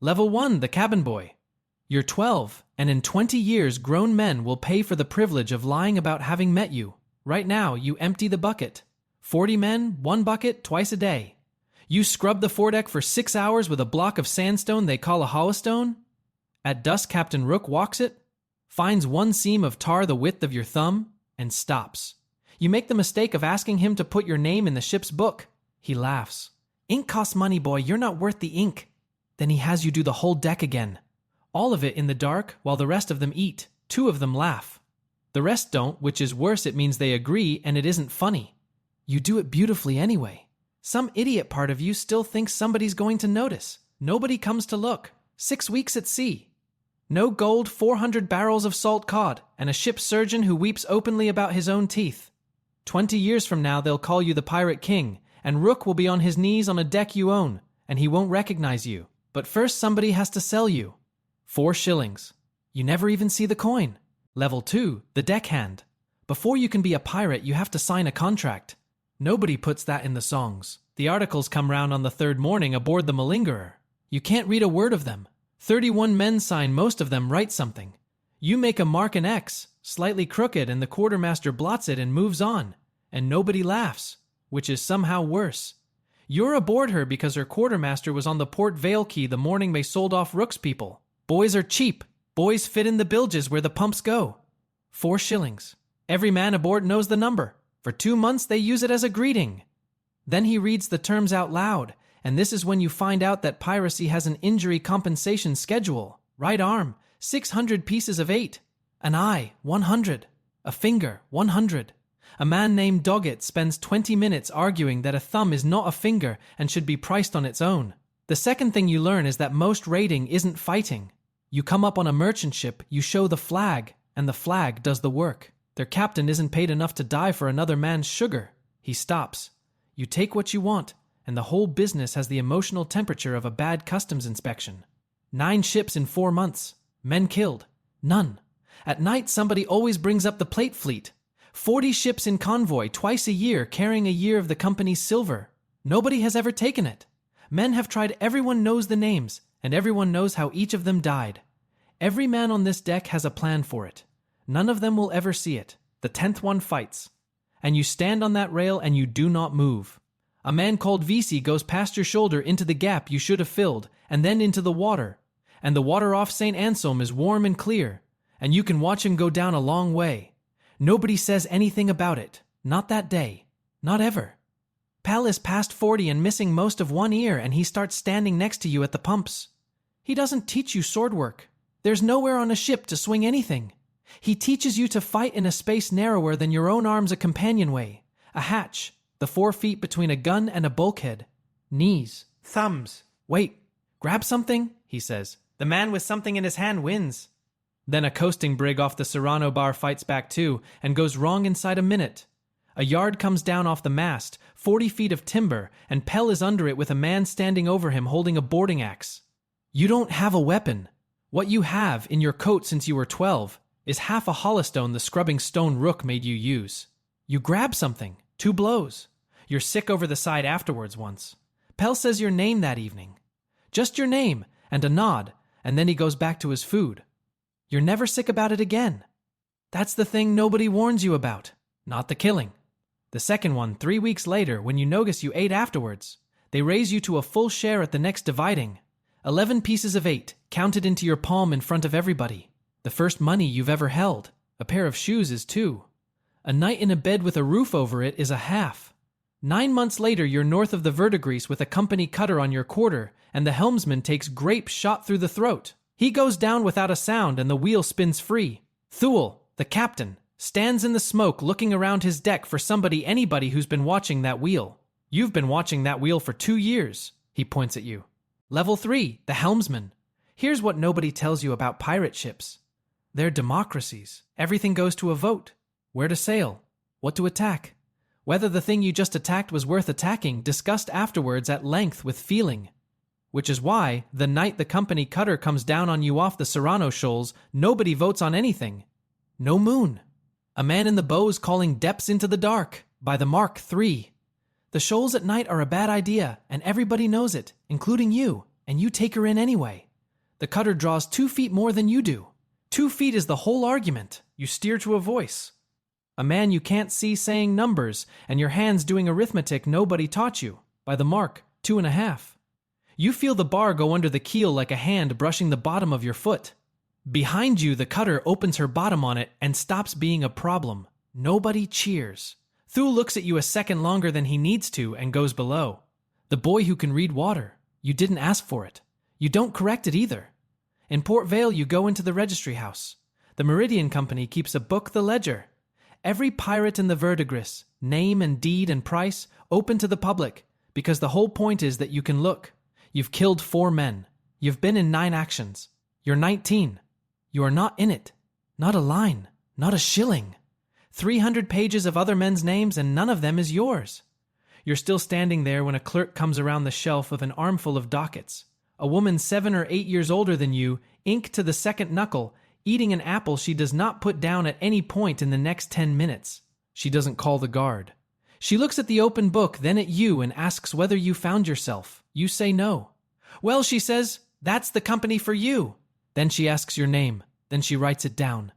Level 1, the cabin boy. You're 12, and in 20 years grown men will pay for the privilege of lying about having met you. Right now, you empty the bucket. 40 men, 1 bucket, twice a day. You scrub the foredeck for 6 hours with a block of sandstone they call a holystone. At dusk, Captain Rook walks it, finds 1 seam of tar the width of your thumb, and stops. You make the mistake of asking him to put your name in the ship's book. He laughs. Ink costs money, boy, you're not worth the ink. Then he has you do the whole deck again. All of it in the dark, while the rest of them eat. 2 of them laugh. The rest don't, which is worse. It means they agree, and it isn't funny. You do it beautifully anyway. Some idiot part of you still thinks somebody's going to notice. Nobody comes to look. 6 weeks at sea. No gold, 400 barrels of salt cod, and a ship's surgeon who weeps openly about his own teeth. 20 years from now, they'll call you the Pirate King, and Rook will be on his knees on a deck you own, and he won't recognize you. But first somebody has to sell you. 4 shillings. You never even see the coin. Level 2, the deckhand. Before you can be a pirate, you have to sign a contract. Nobody puts that in the songs. The articles come round on the 3rd morning aboard the Malingerer. You can't read a word of them. 31 men sign, most of them write something. You make a mark an X, slightly crooked, and the quartermaster blots it and moves on. And nobody laughs, which is somehow worse. You're aboard her because her quartermaster was on the Port Vale quay the morning they sold off Rook's people. Boys are cheap. Boys fit in the bilges where the pumps go. 4 shillings. Every man aboard knows the number. For 2 months they use it as a greeting. Then he reads the terms out loud, and this is when you find out that piracy has an injury compensation schedule. Right arm, 600 pieces of 8. An eye, 100. A finger, 100. A man named Doggett spends 20 minutes arguing that a thumb is not a finger and should be priced on its own. The second thing you learn is that most raiding isn't fighting. You come up on a merchant ship, you show the flag, and the flag does the work. Their captain isn't paid enough to die for another man's sugar. He stops. You take what you want, and the whole business has the emotional temperature of a bad customs inspection. 9 ships in 4 months. Men killed. None. At night, somebody always brings up the plate fleet. 40 ships in convoy twice a year carrying a year of the company's silver. Nobody has ever taken it. Men have tried. Everyone knows the names, and everyone knows how each of them died. Every man on this deck has a plan for it. None of them will ever see it. The 10th one fights. And you stand on that rail and you do not move. A man called VC goes past your shoulder into the gap you should have filled, and then into the water. And the water off St. Anselm is warm and clear, and you can watch him go down a long way. Nobody says anything about it. Not that day. Not ever. Pal is past 40 and missing most of 1 ear, and he starts standing next to you at the pumps. He doesn't teach you sword work. There's nowhere on a ship to swing anything. He teaches you to fight in a space narrower than your own arms, a companionway, a hatch, the 4 feet between a gun and a bulkhead. Knees, thumbs. Wait, grab something, he says. The man with something in his hand wins. Then a coasting brig off the Serrano bar fights back too and goes wrong inside a minute. A yard comes down off the mast, 40 feet of timber, and Pell is under it with a man standing over him holding a boarding axe. You don't have a weapon. What you have in your coat since you were 12 is half a holystone the scrubbing stone Rook made you use. You grab something, 2 blows. You're sick over the side afterwards once. Pell says your name that evening. Just your name, and a nod, and then he goes back to his food. You're never sick about it again. That's the thing nobody warns you about, not the killing. The second one, 3 weeks later, when you notice you ate afterwards, they raise you to a full share at the next dividing. 11 pieces of 8, counted into your palm in front of everybody. The first money you've ever held. A pair of shoes is 2. A night in a bed with a roof over it is a half. 9 months later, you're north of the Verdigris with a company cutter on your quarter, and the helmsman takes grape shot through the throat. He goes down without a sound and the wheel spins free. Thule, the captain, stands in the smoke looking around his deck for anybody who's been watching that wheel. You've been watching that wheel for 2 years, he points at you. Level 3, the helmsman. Here's what nobody tells you about pirate ships. They're democracies. Everything goes to a vote. Where to sail, what to attack. Whether the thing you just attacked was worth attacking, discussed afterwards at length with feeling. Which is why, the night the company cutter comes down on you off the Serrano shoals, nobody votes on anything. No moon. A man in the bows calling depths into the dark, by the Mark III. The shoals at night are a bad idea, and everybody knows it, including you, and you take her in anyway. The cutter draws 2 feet more than you do. 2 feet is the whole argument. You steer to a voice. A man you can't see saying numbers, and your hands doing arithmetic nobody taught you. By the mark, 2.5. You feel the bar go under the keel like a hand brushing the bottom of your foot. Behind you, the cutter opens her bottom on it and stops being a problem. Nobody cheers. Thule looks at you a second longer than he needs to and goes below. The boy who can read water. You didn't ask for it. You don't correct it either. In Port Vale, you go into the registry house. The Meridian Company keeps a book, the ledger. Every pirate in the verdigris, name and deed and price, open to the public, because the whole point is that you can look. You've killed 4 men. You've been in 9 actions. You're 19. You are not in it. Not a line. Not a shilling. 300 pages of other men's names and none of them is yours. You're still standing there when a clerk comes around the shelf with an armful of dockets. A woman 7 or 8 years older than you, ink to the second knuckle, eating an apple she does not put down at any point in the next 10 minutes. She doesn't call the guard. She looks at the open book, then at you, and asks whether you found yourself. You say no. Well, she says, that's the company for you. Then she asks your name. Then she writes it down.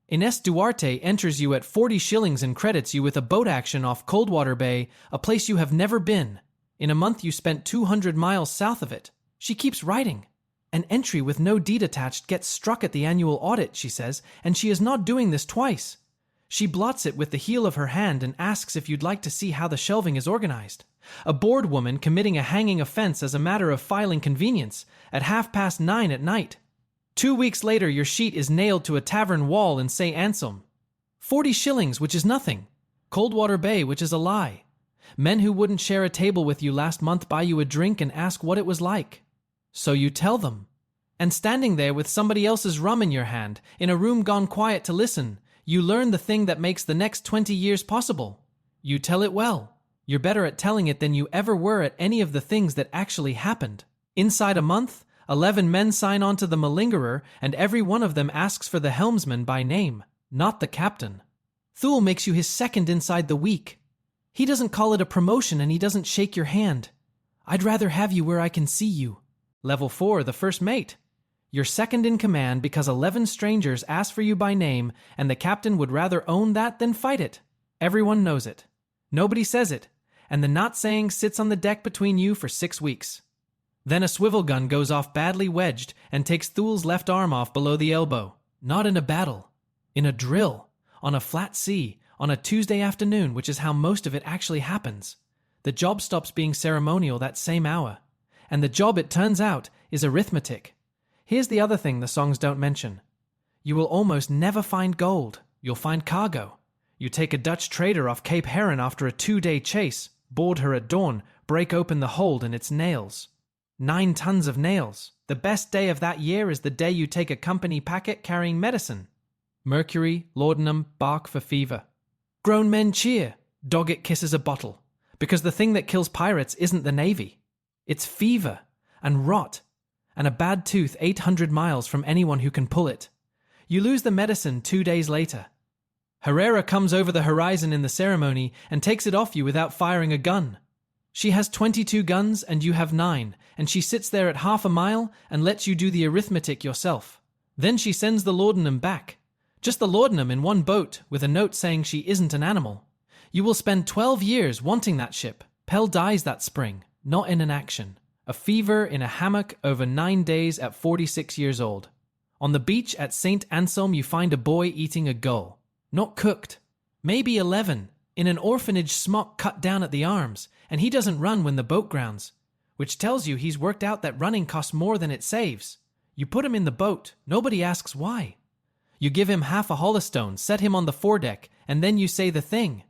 Ines Duarte enters you at 40 shillings and credits you with a boat action off Coldwater Bay, a place you have never been. In a month you spent 200 miles south of it. She keeps writing. An entry with no deed attached gets struck at the annual audit, she says, and she is not doing this twice. She blots it with the heel of her hand and asks if you'd like to see how the shelving is organized. A bored woman committing a hanging offense as a matter of filing convenience at 9:30 at night. 2 weeks later, your sheet is nailed to a tavern wall in St. Anselm. 40 shillings, which is nothing. Coldwater Bay, which is a lie. Men who wouldn't share a table with you last month buy you a drink and ask what it was like. So you tell them. And standing there with somebody else's rum in your hand, in a room gone quiet to listen, you learn the thing that makes the next 20 years possible. You tell it well. You're better at telling it than you ever were at any of the things that actually happened. Inside a month, 11 men sign on to the malingerer, and every one of them asks for the helmsman by name, not the captain. Thule makes you his second inside the week. He doesn't call it a promotion and he doesn't shake your hand. I'd rather have you where I can see you. Level 4, the first mate. You're second in command because 11 strangers ask for you by name, and the captain would rather own that than fight it. Everyone knows it. Nobody says it, and the not saying sits on the deck between you for 6 weeks. Then a swivel gun goes off badly wedged and takes Thule's left arm off below the elbow. Not in a battle. In a drill. On a flat sea. On a Tuesday afternoon, which is how most of it actually happens. The job stops being ceremonial that same hour. And the job, it turns out, is arithmetic. Here's the other thing the songs don't mention. You will almost never find gold. You'll find cargo. You take a Dutch trader off Cape Heron after a 2-day chase, board her at dawn, break open the hold and its nails. 9 tons of nails. The best day of that year is the day you take a company packet carrying medicine. Mercury, laudanum, bark for fever. Grown men cheer. Doggett kisses a bottle. Because the thing that kills pirates isn't the Navy. It's fever and rot and a bad tooth 800 miles from anyone who can pull it. You lose the medicine 2 days later. Herrera comes over the horizon in the ceremony and takes it off you without firing a gun. She has 22 guns and you have 9, and she sits there at half a mile and lets you do the arithmetic yourself. Then she sends the laudanum back. Just the laudanum in one boat with a note saying she isn't an animal. You will spend 12 years wanting that ship. Pell dies that spring, not in an action. A fever in a hammock over 9 days at 46 years old. On the beach at St. Anselm you find a boy eating a gull. Not cooked. Maybe 11, in an orphanage smock cut down at the arms, and he doesn't run when the boat grounds, which tells you he's worked out that running costs more than it saves. You put him in the boat, nobody asks why. You give him half a holystone, set him on the foredeck, and then you say the thing.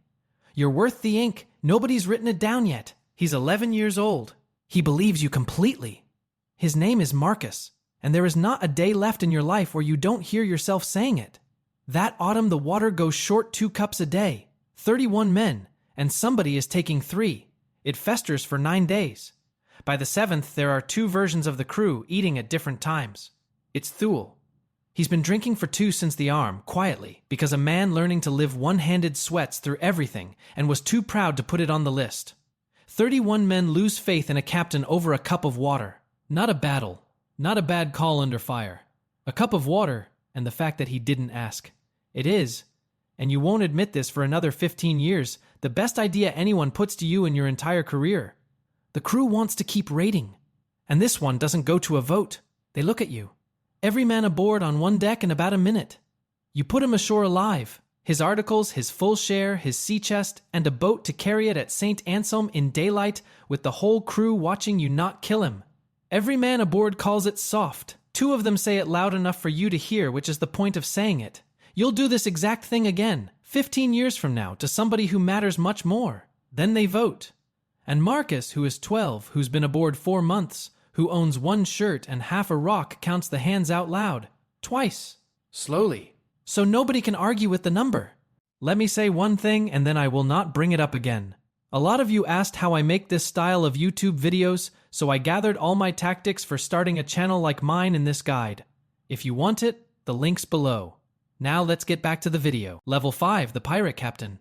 You're worth the ink, nobody's written it down yet. He's 11 years old. He believes you completely. His name is Marcus, and there is not a day left in your life where you don't hear yourself saying it. That autumn the water goes short 2 cups a day, 31 men, and somebody is taking 3. It festers for 9 days. By the 7th, there are 2 versions of the crew eating at different times. It's Thule. He's been drinking for 2 since the arm, quietly, because a man learning to live one-handed sweats through everything and was too proud to put it on the list. 31 men lose faith in a captain over a cup of water. Not a battle. Not a bad call under fire. A cup of water, and the fact that he didn't ask. It is, and you won't admit this for another 15 years, the best idea anyone puts to you in your entire career. The crew wants to keep rating, and this one doesn't go to a vote. They look at you. Every man aboard on one deck in about a minute. You put him ashore alive. His articles, his full share, his sea chest, and a boat to carry it at St. Anselm in daylight with the whole crew watching you not kill him. Every man aboard calls it soft. 2 of them say it loud enough for you to hear, which is the point of saying it. You'll do this exact thing again, 15 years from now, to somebody who matters much more. Then they vote. And Marcus, who is 12, who's been aboard 4 months, who owns 1 shirt and half a rock, counts the hands out loud. Twice. Slowly. So nobody can argue with the number. Let me say one thing and then I will not bring it up again. A lot of you asked how I make this style of YouTube videos, so I gathered all my tactics for starting a channel like mine in this guide. If you want it, the link's below. Now let's get back to the video. Level 5, the pirate captain.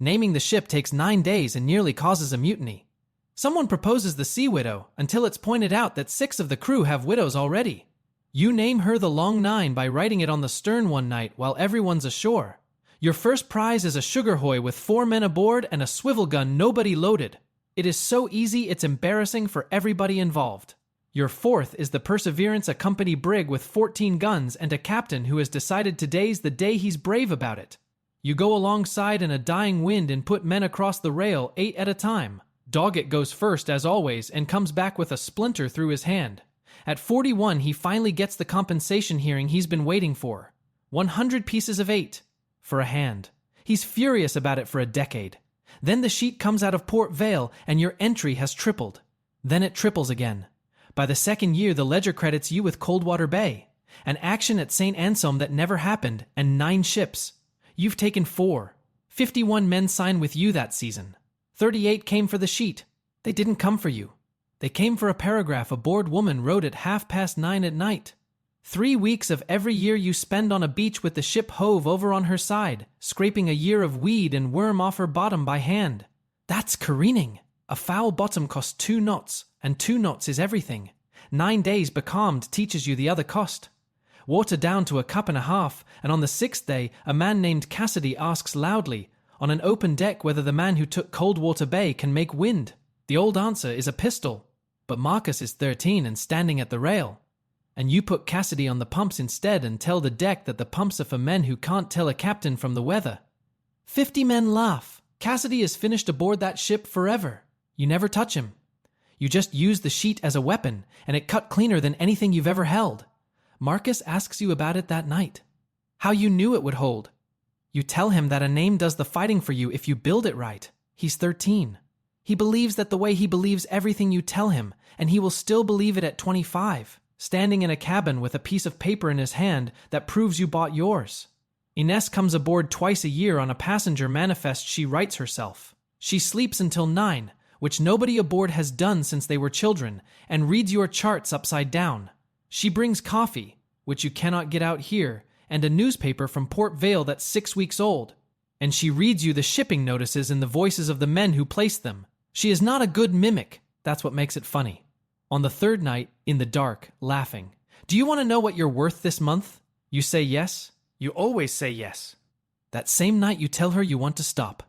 Naming the ship takes 9 days and nearly causes a mutiny. Someone proposes the Sea Widow until it's pointed out that 6 of the crew have widows already. You name her the Long 9 by writing it on the stern one night while everyone's ashore. Your first prize is a sugar hoy with 4 men aboard and a swivel gun nobody loaded. It is so easy it's embarrassing for everybody involved. Your 4th is the Perseverance, a company brig with 14 guns and a captain who has decided today's the day he's brave about it. You go alongside in a dying wind and put men across the rail 8 at a time. Doggett goes first as always and comes back with a splinter through his hand. At 41, he finally gets the compensation hearing he's been waiting for. 100 pieces of 8. For a hand. He's furious about it for a decade. Then the sheet comes out of Port Vale and your entry has tripled. Then it triples again. By the 2nd year, the ledger credits you with Coldwater Bay, an action at St. Anselm that never happened, and 9 ships. You've taken 4. 51 men signed with you that season. 38 came for the sheet. They didn't come for you. They came for a paragraph a bored woman wrote at 9:30 at night. 3 weeks of every year you spend on a beach with the ship hove over on her side, scraping a year of weed and worm off her bottom by hand. That's careening. A foul bottom costs 2 knots, and 2 knots is everything. 9 days becalmed teaches you the other cost. Water down to a cup and a half, and on the 6th day, a man named Cassidy asks loudly, on an open deck, whether the man who took Coldwater Bay can make wind. The old answer is a pistol. But Marcus is 13 and standing at the rail. And you put Cassidy on the pumps instead and tell the deck that the pumps are for men who can't tell a captain from the weather. 50 men laugh. Cassidy is finished aboard that ship forever. You never touch him. You just use the sheet as a weapon, and it cut cleaner than anything you've ever held. Marcus asks you about it that night. How you knew it would hold. You tell him that a name does the fighting for you if you build it right. He's 13. He believes that the way he believes everything you tell him, and he will still believe it at 25. Standing in a cabin with a piece of paper in his hand that proves you bought yours. Ines comes aboard twice a year on a passenger manifest she writes herself. She sleeps until 9, which nobody aboard has done since they were children, and reads your charts upside down. She brings coffee, which you cannot get out here, and a newspaper from Port Vale that's 6 weeks old. And she reads you the shipping notices in the voices of the men who placed them. She is not a good mimic. That's what makes it funny. On the 3rd night, in the dark, laughing. Do you want to know what you're worth this month? You say yes. You always say yes. That same night you tell her you want to stop.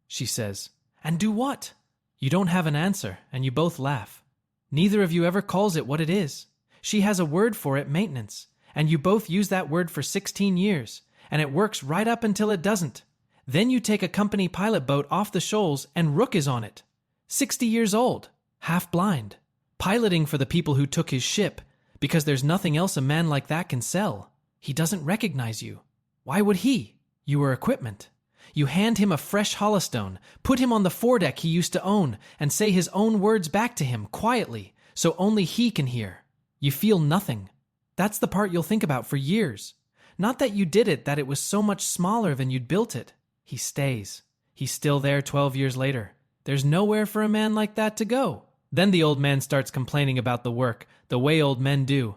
She says, and do what? You don't have an answer, and you both laugh. Neither of you ever calls it what it is. She has a word for it, maintenance, and you both use that word for 16 years, and it works right up until it doesn't. Then you take a company pilot boat off the shoals and Rook is on it. 60 years old, half blind. Piloting for the people who took his ship, because there's nothing else a man like that can sell. He doesn't recognize you. Why would he? You are equipment. You hand him a fresh holystone, put him on the foredeck he used to own, and say his own words back to him, quietly, so only he can hear. You feel nothing. That's the part you'll think about for years. Not that you did it, that it was so much smaller than you'd built it. He stays. He's still there 12 years later. There's nowhere for a man like that to go. Then the old man starts complaining about the work, the way old men do.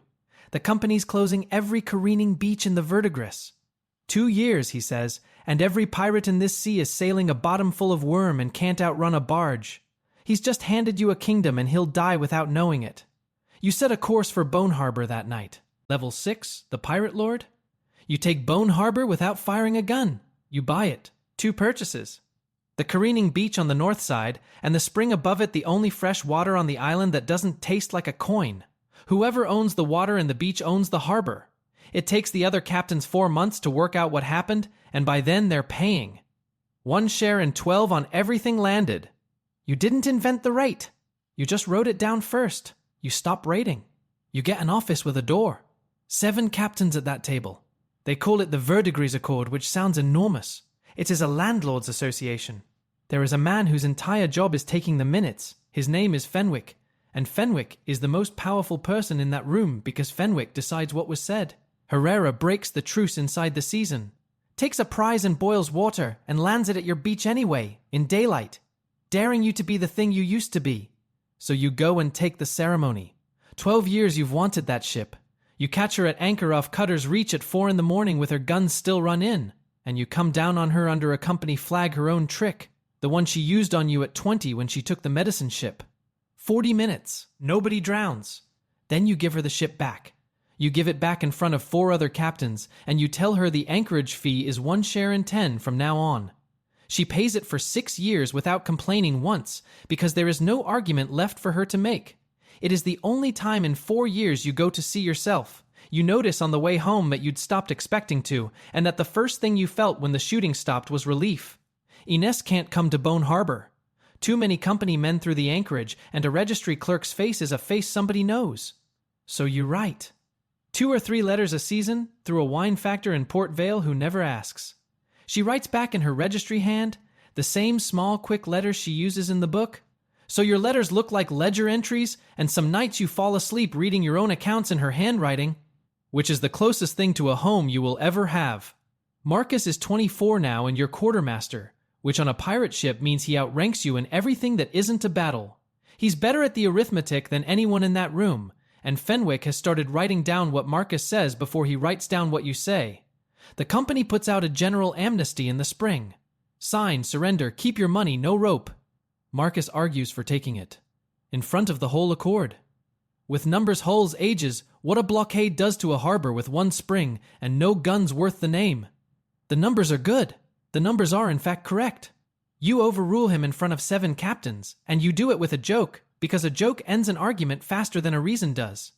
The company's closing every careening beach in the verdigris. 2 years, he says, and every pirate in this sea is sailing a bottom full of worm and can't outrun a barge. He's just handed you a kingdom and he'll die without knowing it. You set a course for Bone Harbor that night. Level 6, the Pirate Lord. You take Bone Harbor without firing a gun. You buy it. 2 purchases. The careening beach on the north side, and the spring above it the only fresh water on the island that doesn't taste like a coin. Whoever owns the water and the beach owns the harbor. It takes the other captains 4 months to work out what happened, and by then they're paying. 1 share in 12 on everything landed. You didn't invent the rate. You just wrote it down first. You stop rating. You get an office with a door. 7 captains at that table. They call it the Verdigris Accord, which sounds enormous. It is a landlord's association. There is a man whose entire job is taking the minutes. His name is Fenwick, and Fenwick is the most powerful person in that room because Fenwick decides what was said. Herrera breaks the truce inside the season, takes a prize and boils water and lands it at your beach anyway, in daylight, daring you to be the thing you used to be. So you go and take the ceremony. 12 years you've wanted that ship. You catch her at anchor off Cutter's Reach at 4 a.m. with her guns still run in, and you come down on her under a company flag, her own trick, the one she used on you at 20 when she took the medicine ship. 40 minutes. Nobody drowns. Then you give her the ship back. You give it back in front of 4 other captains, and you tell her the anchorage fee is 1 share in 10 from now on. She pays it for 6 years without complaining once, because there is no argument left for her to make. It is the only time in 4 years you go to see yourself. You notice on the way home that you'd stopped expecting to, and that the first thing you felt when the shooting stopped was relief. Ines can't come to Bone Harbor. Too many company men through the anchorage, and a registry clerk's face is a face somebody knows. So you write. 2 or 3 letters a season through a wine factor in Port Vale who never asks. She writes back in her registry hand, the same small, quick letters she uses in the book. So your letters look like ledger entries, and some nights you fall asleep reading your own accounts in her handwriting, which is the closest thing to a home you will ever have. Marcus is 24 now and your quartermaster, which on a pirate ship means he outranks you in everything that isn't a battle. He's better at the arithmetic than anyone in that room, and Fenwick has started writing down what Marcus says before he writes down what you say. The company puts out a general amnesty in the spring. Sign, surrender, keep your money, no rope. Marcus argues for taking it. In front of the whole accord. With numbers, hulls, ages, what a blockade does to a harbor with 1 spring and no guns worth the name. The numbers are good. The numbers are in fact correct. You overrule him in front of 7 captains, and you do it with a joke, because a joke ends an argument faster than a reason does.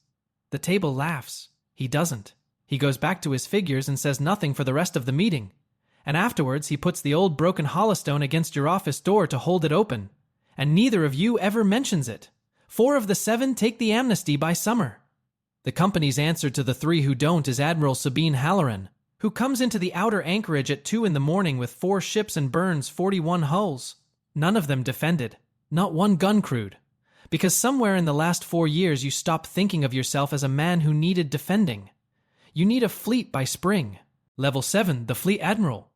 The table laughs. He doesn't. He goes back to his figures and says nothing for the rest of the meeting. And afterwards he puts the old broken holystone against your office door to hold it open. And neither of you ever mentions it. 4 of the 7 take the amnesty by summer. The company's answer to the 3 who don't is Admiral Sabine Halloran, who comes into the outer anchorage at 2 a.m. with 4 ships and burns 41 hulls. None of them defended. Not 1 gun crewed. Because somewhere in the last 4 years you stopped thinking of yourself as a man who needed defending. You need a fleet by spring. Level 7, the fleet admiral.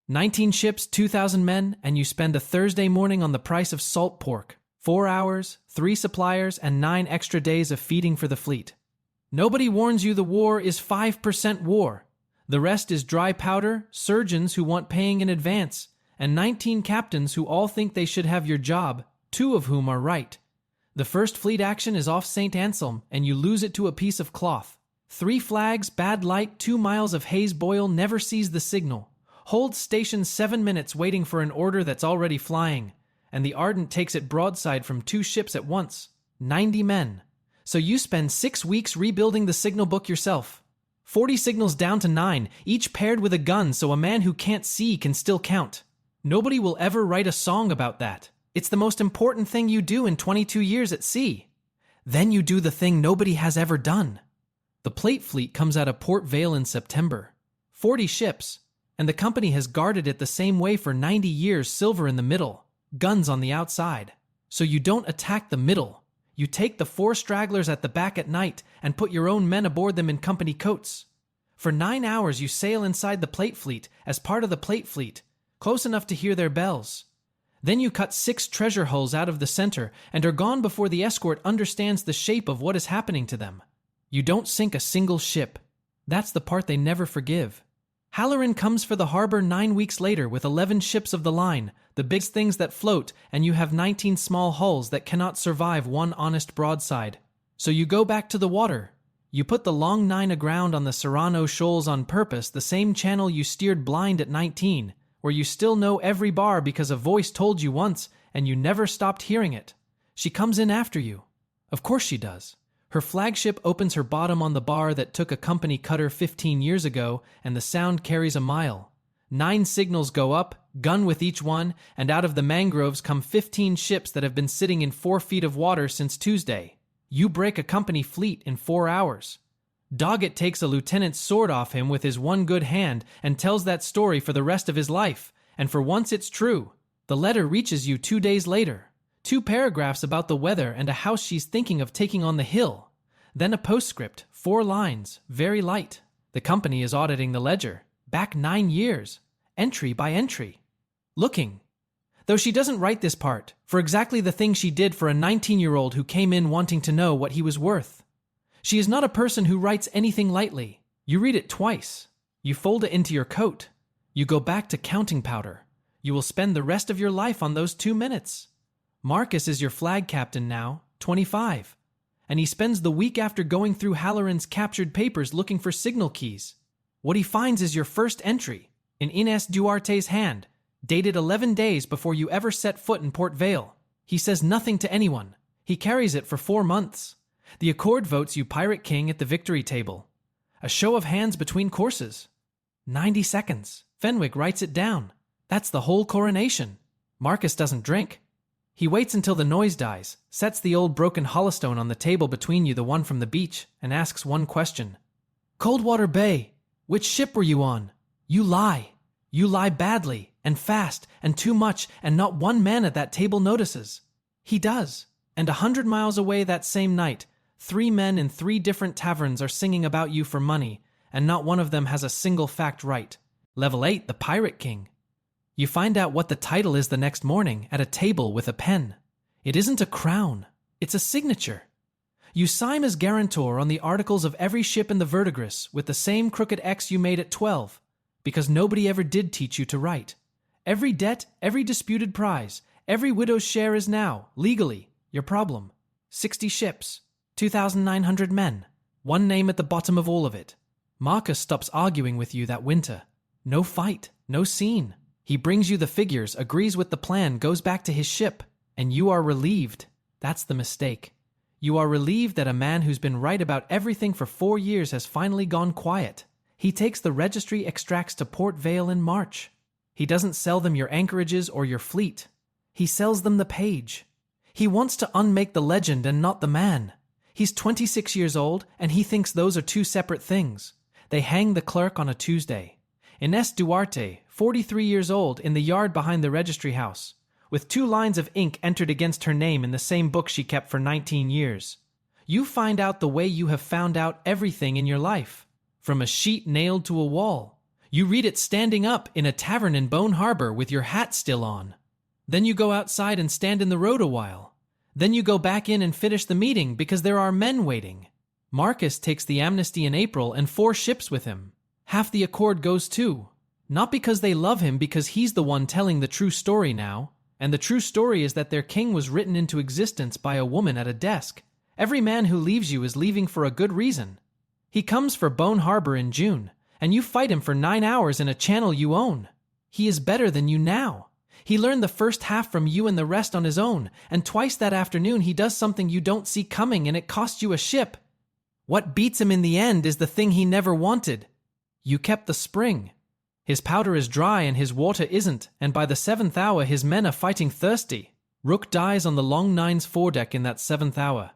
19 ships, 2,000 men, and you spend a Thursday morning on the price of salt pork. 4 hours, 3 suppliers, and 9 extra days of feeding for the fleet. Nobody warns you the war is 5% war. The rest is dry powder, surgeons who want paying in advance, and 19 captains who all think they should have your job, 2 of whom are right. The first fleet action is off St. Anselm, and you lose it to a piece of cloth. 3 flags, bad light, 2 miles of haze boil, never sees the signal. Hold station 7 minutes waiting for an order that's already flying, and the Ardent takes it broadside from 2 ships at once. 90 men. So you spend 6 weeks rebuilding the signal book yourself. 40 signals down to 9, each paired with a gun so a man who can't see can still count. Nobody will ever write a song about that. It's the most important thing you do in 22 years at sea. Then you do the thing nobody has ever done. The plate fleet comes out of Port Vale in September. 40 ships, and the company has guarded it the same way for 90 years, silver in the middle, guns on the outside. So you don't attack the middle. You take the 4 stragglers at the back at night and put your own men aboard them in company coats. For 9 hours you sail inside the plate fleet as part of the plate fleet, close enough to hear their bells. Then you cut 6 treasure hulls out of the center and are gone before the escort understands the shape of what is happening to them. You don't sink a single ship. That's the part they never forgive. Halloran comes for the harbor 9 weeks later with 11 ships of the line, the big things that float, and you have 19 small hulls that cannot survive 1 honest broadside. So you go back to the water. You put the long 9 aground on the Serrano shoals on purpose, the same channel you steered blind at 19, where you still know every bar because a voice told you once and you never stopped hearing it. She comes in after you. Of course she does. Her flagship opens her bottom on the bar that took a company cutter 15 years ago, and the sound carries a mile. 9 signals go up, gun with each one, and out of the mangroves come 15 ships that have been sitting in 4 feet of water since Tuesday. You break a company fleet in 4 hours. Doggett takes a lieutenant's sword off him with his one good hand and tells that story for the rest of his life, and for once it's true. The letter reaches you 2 days later. 2 paragraphs about the weather and a house she's thinking of taking on the hill. Then a postscript, 4 lines, very light. The company is auditing the ledger, back 9 years, entry by entry. Looking. Though she doesn't write this part, for exactly the thing she did for a 19-year-old who came in wanting to know what he was worth. She is not a person who writes anything lightly. You read it twice. You fold it into your coat. You go back to counting powder. You will spend the rest of your life on those 2 minutes. Marcus is your flag captain now, 25, and he spends the week after going through Halloran's captured papers looking for signal keys. What he finds is your first entry, in Ines Duarte's hand, dated 11 days before you ever set foot in Port Vale. He says nothing to anyone. He carries it for 4 months. The Accord votes you Pirate King at the victory table. A show of hands between courses. 90 seconds. Fenwick writes it down. That's the whole coronation. Marcus doesn't drink. He waits until the noise dies, sets the old broken holystone on the table between you, the one from the beach, and asks one question. Coldwater Bay, which ship were you on? You lie. You lie badly, and fast, and too much, and not one man at that table notices. He does. And 100 miles away that same night, 3 men in 3 different taverns are singing about you for money, and not one of them has a single fact right. Level 8, the Pirate King. You find out what the title is the next morning at a table with a pen. It isn't a crown. It's a signature. You sign as guarantor on the articles of every ship in the verdigris with the same crooked X you made at 12, because nobody ever did teach you to write. Every debt, every disputed prize, every widow's share is now, legally, your problem. 60 ships, 2,900 men, one name at the bottom of all of it. Marcus stops arguing with you that winter. No fight, no scene. He brings you the figures, agrees with the plan, goes back to his ship, and you are relieved. That's the mistake. You are relieved that a man who's been right about everything for 4 years has finally gone quiet. He takes the registry extracts to Port Vale in March. He doesn't sell them your anchorages or your fleet. He sells them the page. He wants to unmake the legend and not the man. He's 26 years old, and he thinks those are 2 separate things. They hang the clerk on a Tuesday. Ines Duarte, 43 years old, in the yard behind the registry house, with 2 lines of ink entered against her name in the same book she kept for 19 years. You find out the way you have found out everything in your life, from a sheet nailed to a wall. You read it standing up in a tavern in Bone Harbor with your hat still on. Then you go outside and stand in the road a while. Then you go back in and finish the meeting because there are men waiting. Marcus takes the amnesty in April and 4 ships with him. Half the Accord goes too. Not because they love him, because he's the one telling the true story now. And the true story is that their king was written into existence by a woman at a desk. Every man who leaves you is leaving for a good reason. He comes for Bone Harbor in June, and you fight him for 9 hours in a channel you own. He is better than you now. He learned the first half from you and the rest on his own, and twice that afternoon he does something you don't see coming, and it costs you a ship. What beats him in the end is the thing he never wanted. You kept the spring. His powder is dry and his water isn't, and by the 7th hour his men are fighting thirsty. Rook dies on the Long Nine's foredeck in that 7th hour.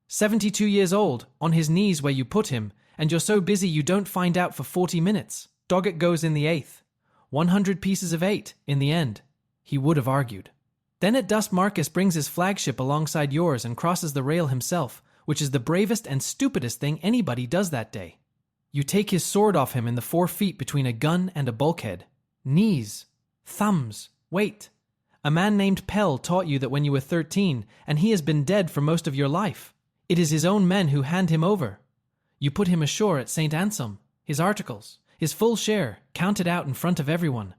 72 years old, on his knees where you put him, and you're so busy you don't find out for 40 minutes. Doggett goes in the 8th. 100 pieces of 8, in the end. He would have argued. Then at dusk Marcus brings his flagship alongside yours and crosses the rail himself, which is the bravest and stupidest thing anybody does that day. You take his sword off him in the 4 feet between a gun and a bulkhead. Knees. Thumbs. Wait. A man named Pell taught you that when you were 13, and he has been dead for most of your life. It is his own men who hand him over. You put him ashore at St. Anselm. His articles, his full share, counted out in front of everyone.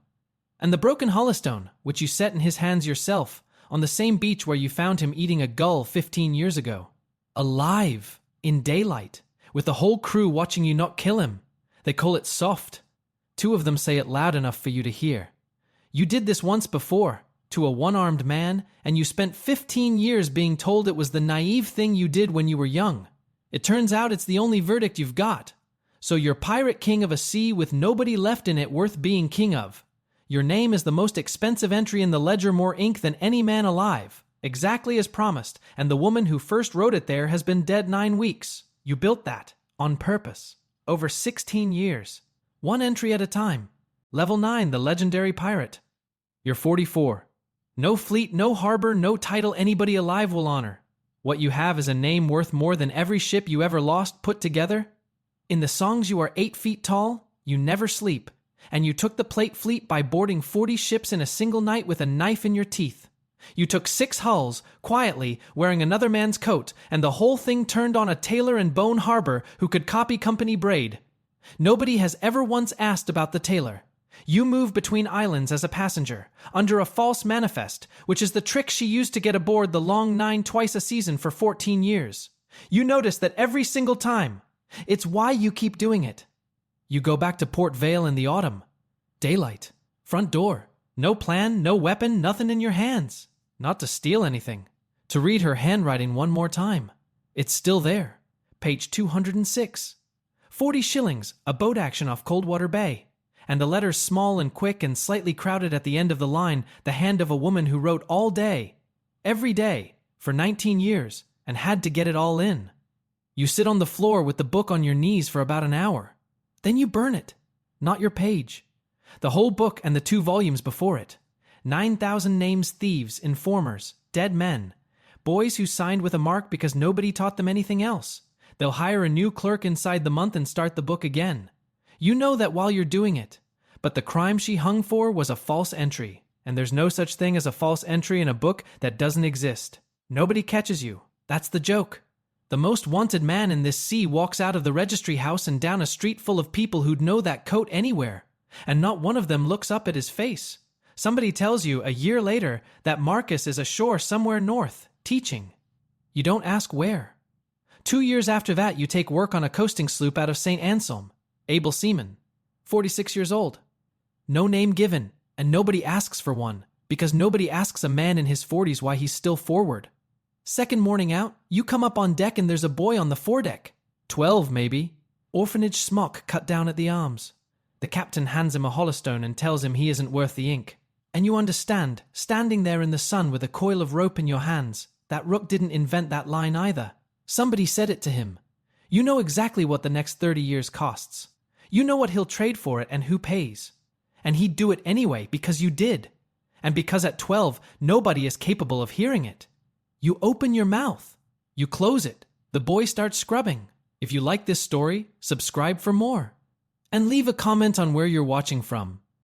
And the broken holystone, which you set in his hands yourself, on the same beach where you found him eating a gull 15 years ago. Alive, in daylight, with the whole crew watching you not kill him. They call it soft. 2 of them say it loud enough for you to hear. You did this once before, to a one-armed man, and you spent 15 years being told it was the naive thing you did when you were young. It turns out it's the only verdict you've got. So you're pirate king of a sea with nobody left in it worth being king of. Your name is the most expensive entry in the ledger, more ink than any man alive. Exactly as promised, and the woman who first wrote it there has been dead 9 weeks. You built that, on purpose, over 16 years. 1 entry at a time. Level 9, the legendary pirate. You're 44. No fleet, no harbor, no title anybody alive will honor. What you have is a name worth more than every ship you ever lost put together. In the songs you are 8 feet tall, you never sleep, and you took the plate fleet by boarding 40 ships in a single night with a knife in your teeth. You took 6 hulls, quietly, wearing another man's coat, and the whole thing turned on a tailor in Bone Harbor who could copy company braid. Nobody has ever once asked about the tailor. You move between islands as a passenger, under a false manifest, which is the trick she used to get aboard the Long Nine twice a season for 14 years. You notice that every single time. It's why you keep doing it. You go back to Port Vale in the autumn. Daylight. Front door. No plan, no weapon, nothing in your hands. Not to steal anything. To read her handwriting one more time. It's still there. Page 206. 40 shillings, a boat action off Coldwater Bay. And the letters small and quick and slightly crowded at the end of the line, the hand of a woman who wrote all day. Every day. For 19 years. And had to get it all in. You sit on the floor with the book on your knees for about an hour. Then you burn it. Not your page. The whole book and the 2 volumes before it. 9,000 names, thieves, informers, dead men. Boys who signed with a mark because nobody taught them anything else. They'll hire a new clerk inside the month and start the book again. You know that while you're doing it. But the crime she hung for was a false entry. And there's no such thing as a false entry in a book that doesn't exist. Nobody catches you. That's the joke. The most wanted man in this sea walks out of the registry house and down a street full of people who'd know that coat anywhere. And not one of them looks up at his face. Somebody tells you a year later that Marcus is ashore somewhere north, teaching. You don't ask where. 2 years after that, you take work on a coasting sloop out of St. Anselm. Able seaman. 46 years old. No name given, and nobody asks for one, because nobody asks a man in his 40s why he's still forward. Second morning out, you come up on deck and there's a boy on the foredeck. 12, maybe. Orphanage smock cut down at the arms. The captain hands him a holystone and tells him he isn't worth the ink. And you understand, standing there in the sun with a coil of rope in your hands, that Rook didn't invent that line either. Somebody said it to him. You know exactly what the next 30 years costs. You know what he'll trade for it and who pays. And he'd do it anyway because you did. And because at 12, nobody is capable of hearing it. You open your mouth. You close it. The boy starts scrubbing. If you like this story, subscribe for more. And leave a comment on where you're watching from.